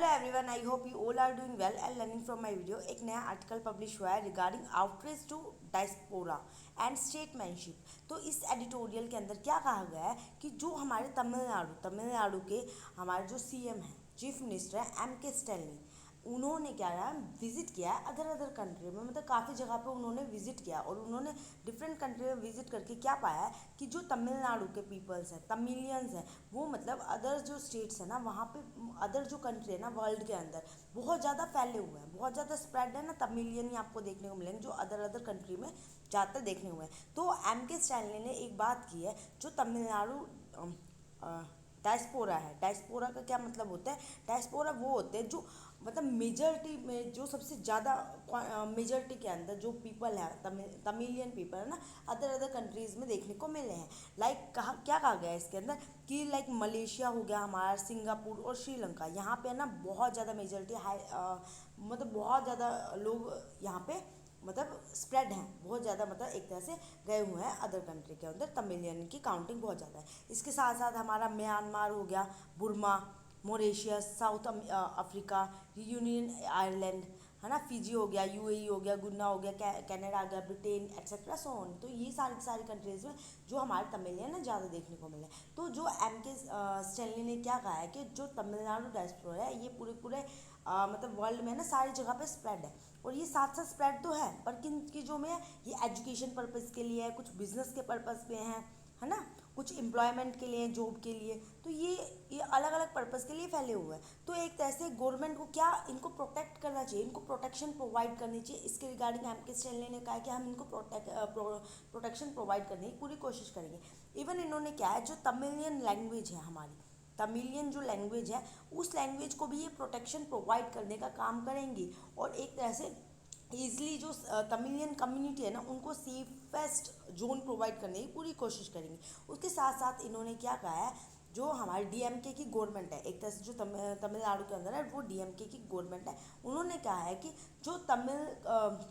Hello everyone, I hope you all are doing well and learning from my video. एक नया article publish हुआ है regarding outreach to diaspora and statesmanship. तो इस editorial के अंदर क्या कहा गया है कि जो हमारे तमिलनाडु के हमारे जो सीएम हैं, चीफ मिनिस्टर हैं एम के स्टैलिन, उन्होंने क्या है विजिट किया है अदर कंट्री में। मतलब काफ़ी जगह पे उन्होंने विजिट किया और उन्होंने डिफरेंट कंट्री में विजिट करके क्या पाया है कि जो तमिलनाडु के पीपल्स हैं, तमिलियंस हैं, वो मतलब अदर जो स्टेट्स हैं ना, वहाँ पे अदर जो कंट्री है ना वर्ल्ड के अंदर बहुत ज़्यादा फैले हुए हैं, बहुत ज़्यादा स्प्रेड है ना। तमिलियन ही आपको देखने को मिलेंगे जो अदर कंट्री में ज़्यादातर देखने को मिले। तो एम के स्टैलिन ने एक बात की है, जो तमिलनाडु डायस्पोरा है। डायस्पोरा का क्या मतलब होता है? डायस्पोरा वो होते हैं जो मतलब मेजॉरिटी में, जो सबसे ज़्यादा मेजॉरिटी के अंदर जो पीपल है, तमिलियन पीपल है ना, अदर कंट्रीज़ में देखने को मिले हैं। लाइक कहा क्या कहा गया है इसके अंदर कि लाइक मलेशिया हो गया हमारा, सिंगापुर और श्रीलंका, यहाँ पे है ना बहुत ज़्यादा मेजॉरिटी हाई, मतलब बहुत ज़्यादा लोग यहाँ पे मतलब स्प्रेड हैं, बहुत ज़्यादा, मतलब एक तरह से गए हुए हैं अदर कंट्री के अंदर। तमिलियन की काउंटिंग बहुत ज़्यादा है। इसके साथ साथ हमारा म्यांमार हो गया, Burma, Mauritius, South Africa, union Ireland है ना, फिजी हो गया, यूएई हो गया, गुन्ना हो गया, कनाडा आ गया, ब्रिटेन एक्सेट्रा सो ऑन। तो ये सारी कंट्रीज़ में जो हमारे तमिलियन है ज़्यादा देखने को मिले। तो जो एम के स्टैनली ने क्या कहा है कि जो तमिलनाडु डायस्पोरा है ये पूरे मतलब वर्ल्ड में ना सारी जगह पे स्प्रेड है। और ये साथ साथ स्प्रेड तो है, पर किन चीज़ों में है? ये एजुकेशन पर्पज़ के लिए है, कुछ बिजनेस के पर्पज़ पे है ना, कुछ एम्प्लॉयमेंट के लिए, जॉब के लिए। तो ये अलग अलग पर्पज़ के लिए फैले हुए हैं। तो एक तरह से गवर्नमेंट को क्या इनको प्रोटेक्ट करना चाहिए, इनको प्रोटेक्शन प्रोवाइड करनी चाहिए। इसके रिगार्डिंग एम के स्टैनली ने कहा कि हम इनको प्रोटेक्शन प्रोवाइड करने की पूरी कोशिश करेंगे। इवन इन्होंने क्या है, जो तमिलियन लैंग्वेज है हमारी, तमिलियन जो लैंग्वेज है, उस लैंग्वेज को भी ये प्रोटेक्शन प्रोवाइड करने का काम करेंगी। और एक तरह से ईजिली जो तमिलियन कम्युनिटी है ना, उनको सेफेस्ट जोन प्रोवाइड करने की पूरी कोशिश करेंगे। उसके साथ साथ इन्होंने क्या कहा है, जो हमारी डीएमके की गवर्नमेंट है, एक तरह से जो तमिलनाडु के अंदर है वो डीएमके की गवर्नमेंट है, उन्होंने कहा है कि जो तमिल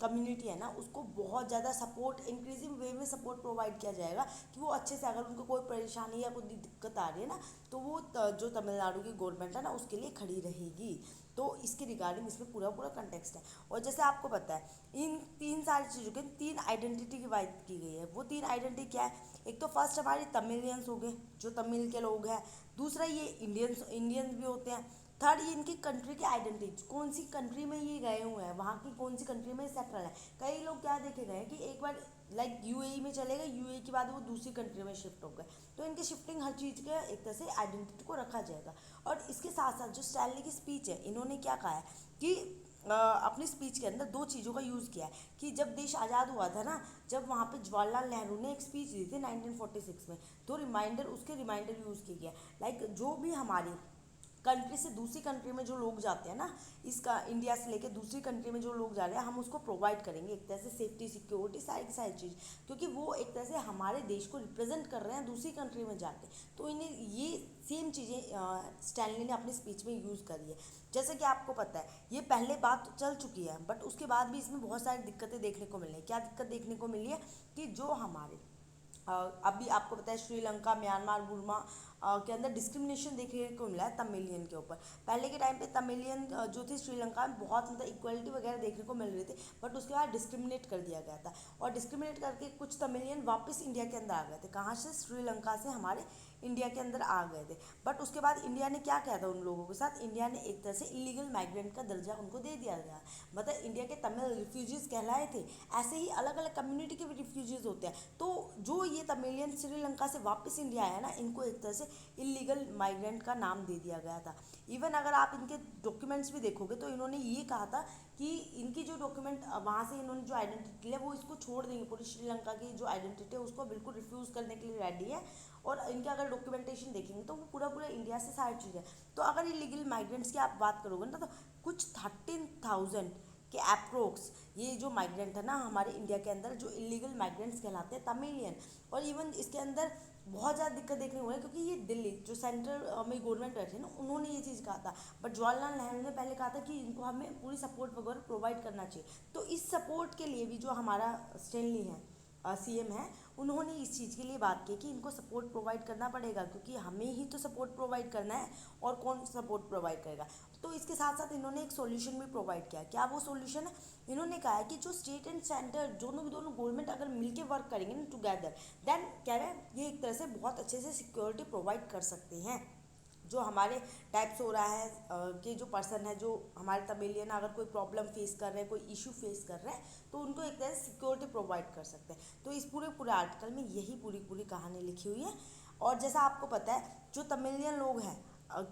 कम्युनिटी है ना, उसको बहुत ज़्यादा सपोर्ट, इंक्रीजिंग वे में सपोर्ट प्रोवाइड किया जाएगा कि वो अच्छे से, अगर उनको कोई परेशानी या कोई दिक्कत आ रही है ना, तो वो जो तमिलनाडु की गवर्नमेंट है ना उसके लिए खड़ी रहेगी। तो इसके रिगार्डिंग इसमें पूरा कंटेक्स्ट है। और जैसे आपको पता है, इन तीन सारी चीज़ों के तीन आइडेंटिटी की बात की गई है। वो तीन आइडेंटिटी क्या है? एक तो फर्स्ट हमारे तमिलियंस हो गए, जो तमिल के लोग हैं। दूसरा ये इंडियंस भी होते हैं। थर्ड ये इनकी कंट्री की आइडेंटिटी, कौन सी कंट्री में ये गए हुए हैं, वहाँ की कौन सी कंट्री में सेटल है। कई लोग क्या देखे गए हैं कि एक बार लाइक यूएई में चले गए, यूएई के बाद वो दूसरी कंट्री में शिफ्ट हो गए। तो इनकी शिफ्टिंग हर चीज़ के एक तरह से आइडेंटिटी को रखा जाएगा। और इसके साथ साथ जो स्टैनली की स्पीच है, इन्होंने क्या कहा है कि अपनी स्पीच के अंदर दो चीज़ों का यूज़ किया है कि जब देश आज़ाद हुआ था ना, जब वहाँ पे जवाहरलाल नेहरू ने एक स्पीच दी थी 1946 में, तो उसके रिमाइंडर यूज़ किया गया। लाइक जो भी हमारी कंट्री से दूसरी कंट्री में जो लोग जाते हैं ना, इसका इंडिया से लेके दूसरी कंट्री में जो लोग जा रहे हैं, हम उसको प्रोवाइड करेंगे एक तरह से सेफ्टी, सिक्योरिटी, सारी की सारी चीज़, क्योंकि वो एक तरह से हमारे देश को रिप्रेजेंट कर रहे हैं दूसरी कंट्री में जाके। तो इन्हें ये सेम चीज़ें स्टैनली ने अपनी स्पीच में यूज़ करी है। जैसे कि आपको पता है ये पहले बात चल चुकी है, बट उसके बाद भी इसमें बहुत सारी दिक्कतें देखने को मिली है। क्या दिक्कत देखने को मिली है कि जो हमारे अभी आपको पता है श्रीलंका, म्यांमार, बुर्मा के अंदर डिस्क्रिमिनेशन देखने को मिला है तमिलियन के ऊपर। पहले के टाइम पे तमिलियन जो थी श्रीलंका में, बहुत मतलब इक्वलिटी वगैरह देखने को मिल रही थी, बट उसके बाद डिस्क्रिमिनेट कर दिया गया था। और डिस्क्रिमिनेट करके कुछ तमिलियन वापस इंडिया के अंदर आ गए थे। कहाँ से? श्रीलंका से हमारे इंडिया के अंदर आ गए थे। बट उसके बाद इंडिया ने क्या किया था उन लोगों के साथ? इंडिया ने एक तरह से इलीगल माइग्रेंट का दर्जा उनको दे दिया गया। मतलब इंडिया के तमिल रिफ्यूजीज़ कहलाए थे। ऐसे ही अलग अलग कम्युनिटी के भी रिफ्यूजीज़ होते हैं। तो जो ये तमिलियन श्रीलंका से वापस इंडिया आया ना, इनको एक तरह से इलीगल माइग्रेंट का नाम दे दिया गया था। इवन अगर आप इनके डॉक्यूमेंट्स भी देखोगे तो इन्होंने ये कहा था कि इनकी जो डॉक्यूमेंट वहाँ से इन्होंने जो आइडेंटिटी है वो इसको छोड़ देंगे, पूरी श्रीलंका की जो आइडेंटिटी है उसको बिल्कुल रिफ्यूज़ करने के लिए रेडी है। और इनके अगर डॉक्यूमेंटेशन देखेंगे तो वो पूरा इंडिया से सारी चीज़ें। तो अगर इलीगल माइग्रेंट्स की आप बात करोगे ना, तो कुछ 13,000 के अप्रोक्स ये जो माइग्रेंट है ना हमारे इंडिया के अंदर, जो इलीगल माइग्रेंट्स कहलाते हैं तमिलियन। और इवन इसके अंदर बहुत ज़्यादा दिक्कत देखने को मिली, क्योंकि ये दिल्ली जो सेंट्रल में गवर्नमेंट बैठे ना, उन्होंने ये चीज़ कहा था। बट जवाहरलाल नेहरू ने पहले कहा था कि इनको हमें पूरी सपोर्ट वगैरह प्रोवाइड करना चाहिए। तो इस सपोर्ट के लिए भी जो हमारा स्टैनली है, सीएम है, उन्होंने इस चीज़ के लिए बात की कि इनको सपोर्ट प्रोवाइड करना पड़ेगा, क्योंकि हमें ही तो सपोर्ट प्रोवाइड करना है, और कौन सपोर्ट प्रोवाइड करेगा। तो इसके साथ साथ इन्होंने एक सॉल्यूशन भी प्रोवाइड किया। क्या वो सॉल्यूशन है? इन्होंने कहा है कि जो स्टेट एंड सेंटर दोनों गवर्नमेंट अगर मिलके वर्क करेंगे ना टुगेदर, देन कह रहे हैं ये एक तरह से बहुत अच्छे से सिक्योरिटी प्रोवाइड कर सकते हैं। जो हमारे टाइप्स हो रहा है कि जो पर्सन है, जो हमारे तमिलियन अगर कोई प्रॉब्लम फेस कर रहे हैं, कोई इशू फेस कर रहे हैं, तो उनको एक तरह से सिक्योरिटी प्रोवाइड कर सकते हैं। तो इस पूरे आर्टिकल में यही पूरी कहानी लिखी हुई है। और जैसा आपको पता है, जो तमिलियन लोग हैं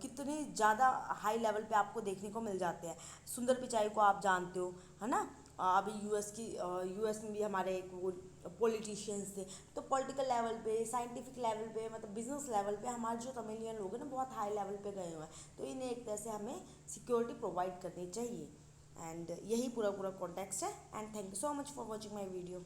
कितने ज़्यादा हाई लेवल पे आपको देखने को मिल जाते हैं। सुंदर पिचाई को आप जानते हो, है ना। अभी यूएस में भी हमारे एक वो पॉलिटिशियंस थे। तो पॉलिटिकल लेवल पे, साइंटिफिक लेवल पे, मतलब बिजनेस लेवल पे हमारे जो तमिलियन लोग हैं ना बहुत हाई लेवल पे गए हुए हैं। तो इन्हें एक तरह से हमें सिक्योरिटी प्रोवाइड करनी चाहिए। एंड यही पूरा कॉन्टेक्स्ट है। And thank you so much for watching my video.